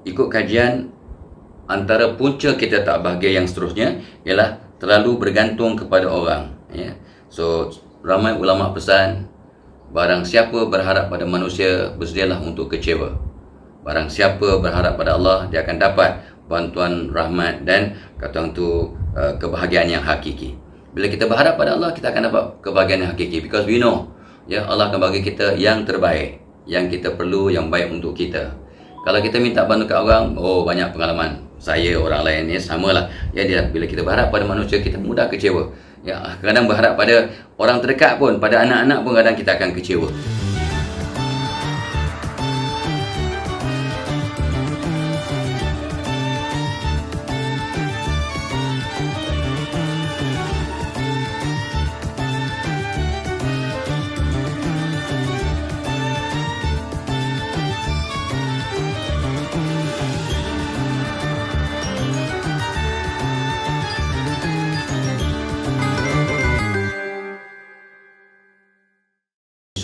ikut kajian, antara punca kita tak bahagia yang seterusnya ialah terlalu bergantung kepada orang, ya. So ramai ulama pesan, barang siapa berharap pada manusia, bersedialah untuk kecewa. Barang siapa berharap pada Allah, dia akan dapat bantuan, rahmat dan kata orang tu kebahagiaan yang hakiki. Bila kita berharap pada Allah, kita akan dapat kebahagiaan yang hakiki, because we know, ya, Allah akan bagi kita yang terbaik, yang kita perlu, yang baik untuk kita. Kalau kita minta bantu kat orang, banyak pengalaman saya, orang lain ni samalah. Ya, dia bila kita berharap pada manusia, kita mudah kecewa. Ya, kadang berharap pada orang terdekat pun, pada anak-anak pun kadang kita akan kecewa.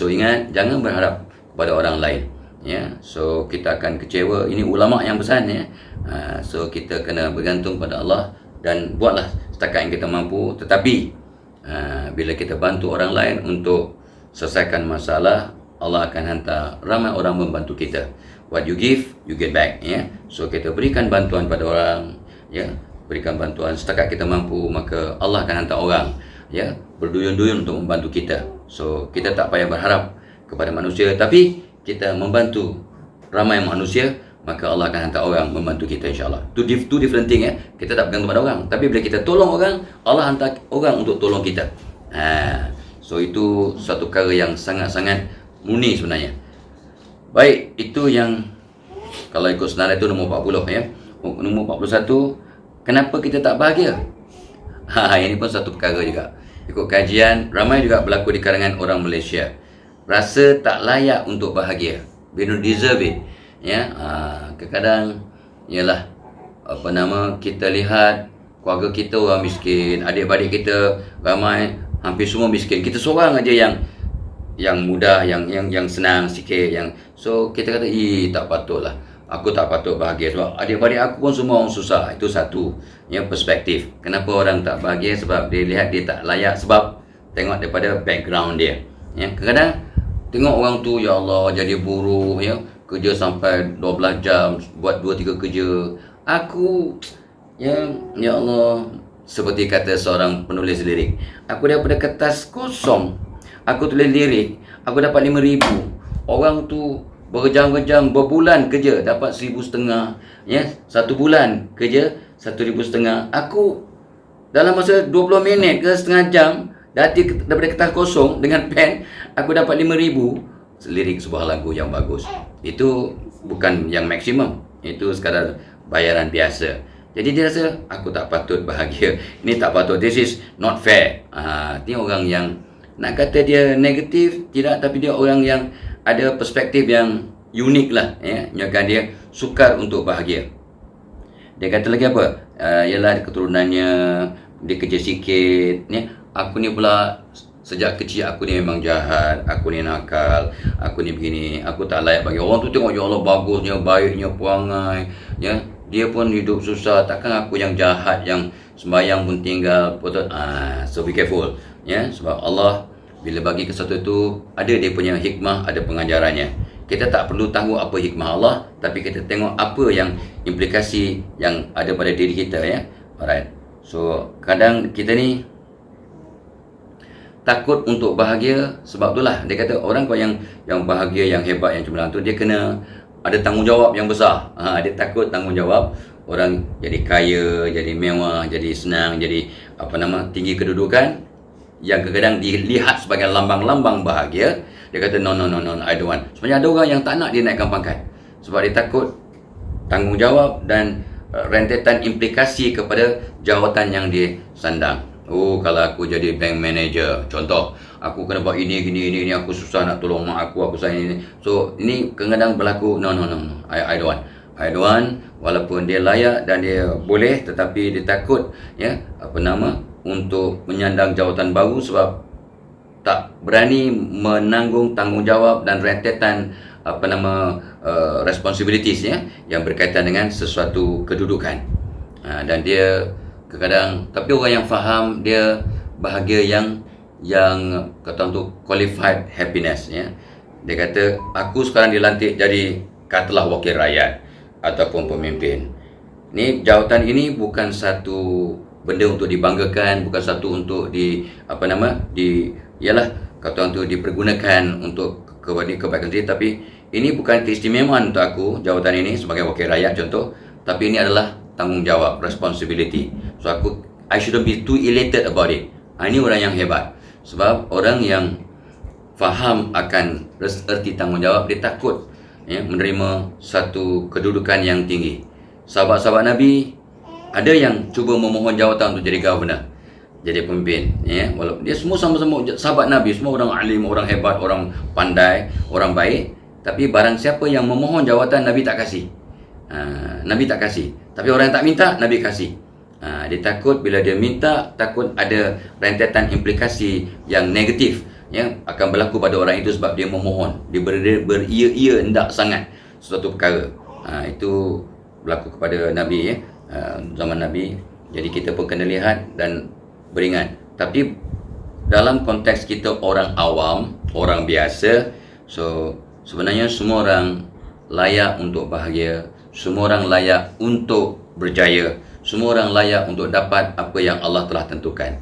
So ingat, jangan berharap kepada orang lain, ya. So kita akan kecewa. Ini ulama yang pesan, ya. So kita kena bergantung pada Allah dan buatlah setakat yang kita mampu. Tetapi bila kita bantu orang lain untuk selesaikan masalah, Allah akan hantar ramai orang membantu kita. What you give, you get back, ya. So kita berikan bantuan pada orang, ya. Berikan bantuan setakat kita mampu, maka Allah akan hantar orang, ya, berduyun-duyun untuk membantu kita. So kita tak payah berharap kepada manusia, tapi kita membantu ramai manusia, maka Allah akan hantar orang membantu kita, insyaAllah. Two different thing, ya. Kita tak bergantung pada orang, tapi bila kita tolong orang, Allah hantar orang untuk tolong kita. So itu satu perkara yang sangat-sangat murni sebenarnya. Baik, itu yang kalau ikut senarai itu nombor 40, ya. Nombor 41, kenapa kita tak bahagia? Ini pun satu perkara juga. Ikut kajian, ramai juga berlaku di kalangan orang Malaysia. Rasa tak layak untuk bahagia. We don't deserve it, ya. Kadang-kadang ialah kita lihat keluarga kita orang miskin, adik-adik kita ramai, hampir semua miskin. Kita seorang aja yang mudah, yang senang sikit, so kita kata, tak patutlah. Aku tak patut bahagia sebab adik-adik aku pun semua orang susah. Itu satu, ya, perspektif. Kenapa orang tak bahagia? Sebab dia lihat dia tak layak, sebab tengok daripada background dia, ya. Kadang-kadang tengok orang tu, ya Allah, jadi buruh, ya, kerja sampai 12 jam, buat 2-3 kerja. Aku, ya Allah, seperti kata seorang penulis lirik, aku daripada kertas kosong, aku tulis lirik, aku dapat 5,000. Orang tu berjam-jam, berbulan kerja, dapat 1,500, ya. 1 bulan kerja 1,500. Aku dalam masa 20 minit ke setengah jam, daripada kertas kosong dengan pen, aku dapat 5,000. Lirik sebuah lagu yang bagus. Itu bukan yang maksimum, itu sekadar bayaran biasa. Jadi dia rasa, aku tak patut bahagia, ini tak patut, this is not fair. Ini orang yang nak kata dia negatif, tidak, tapi dia orang yang ada perspektif yang unik lah, ya. Menyebabkan dia sukar untuk bahagia. Dia kata lagi apa? Ialah keturunannya, dia kerja sikit, ya. Aku ni pula sejak kecil aku ni memang jahat, aku ni nakal, aku ni begini, aku tak layak bagi orang tu. Tengok, ya Allah, bagusnya, baiknya perangai, ya. Dia pun hidup susah, takkan aku yang jahat, yang sembahyang pun tinggal potong. So be careful, ya. Sebab Allah bila bagi ke sesuatu itu, ada dia punya hikmah, ada pengajarannya. Kita tak perlu tahu apa hikmah Allah, tapi kita tengok apa yang implikasi yang ada pada diri kita, ya. Alright. So kadang kita ni takut untuk bahagia, sebab itulah dia kata orang kau yang bahagia, yang hebat, yang cemerlang tu, dia kena ada tanggungjawab yang besar. Dia takut tanggungjawab. Orang jadi kaya, jadi mewah, jadi senang, jadi tinggi kedudukan, yang kadang-kadang dilihat sebagai lambang-lambang bahagia. Dia kata no, I don't want. Sebenarnya ada orang yang tak nak dia naikkan pangkat, sebab dia takut tanggungjawab dan rentetan implikasi kepada jawatan yang dia sandang. Kalau aku jadi bank manager, contoh, aku kena buat ini, aku susah nak tolong mak aku sayang ini. So ini kadang-kadang berlaku, no, I don't want. Walaupun dia layak dan dia boleh, tetapi dia takut, ya, untuk menyandang jawatan baru, sebab tak berani menanggung tanggungjawab dan rentetan responsibilities ya, yang berkaitan dengan sesuatu kedudukan. Dan dia kadang-kadang, tapi orang yang faham dia bahagia yang kata untuk qualified happiness ya. Dia kata aku sekarang dilantik jadi katalah wakil rakyat ataupun pemimpin. Ni jawatan ini bukan satu benda untuk dibanggakan, bukan satu untuk ialah kata untuk dipergunakan untuk kebaikan diri, tapi ini bukan keistimewaan untuk aku jawatan ini sebagai wakil rakyat contoh, tapi ini adalah tanggungjawab, responsibility. So I shouldn't be too elated about it. Ini orang yang hebat. Sebab orang yang faham akan erti tanggungjawab, dia takut menerima satu kedudukan yang tinggi. Sahabat-sahabat Nabi ada yang cuba memohon jawatan untuk jadi governor, jadi pemimpin walaupun dia semua sama-sama sahabat Nabi, semua orang alim, orang hebat, orang pandai, orang baik, tapi barang siapa yang memohon jawatan, Nabi tak kasih. Nabi tak kasih. Tapi orang yang tak minta, Nabi kasih. Dia takut bila dia minta, takut ada rentetan implikasi yang negatif akan berlaku pada orang itu sebab dia memohon, dia beria-ia hendak sangat suatu perkara. Itu berlaku kepada Nabi zaman Nabi. Jadi kita pun kena lihat dan beringat. Tapi dalam konteks kita orang awam, orang biasa, so sebenarnya semua orang layak untuk bahagia, semua orang layak untuk berjaya, semua orang layak untuk dapat apa yang Allah telah tentukan.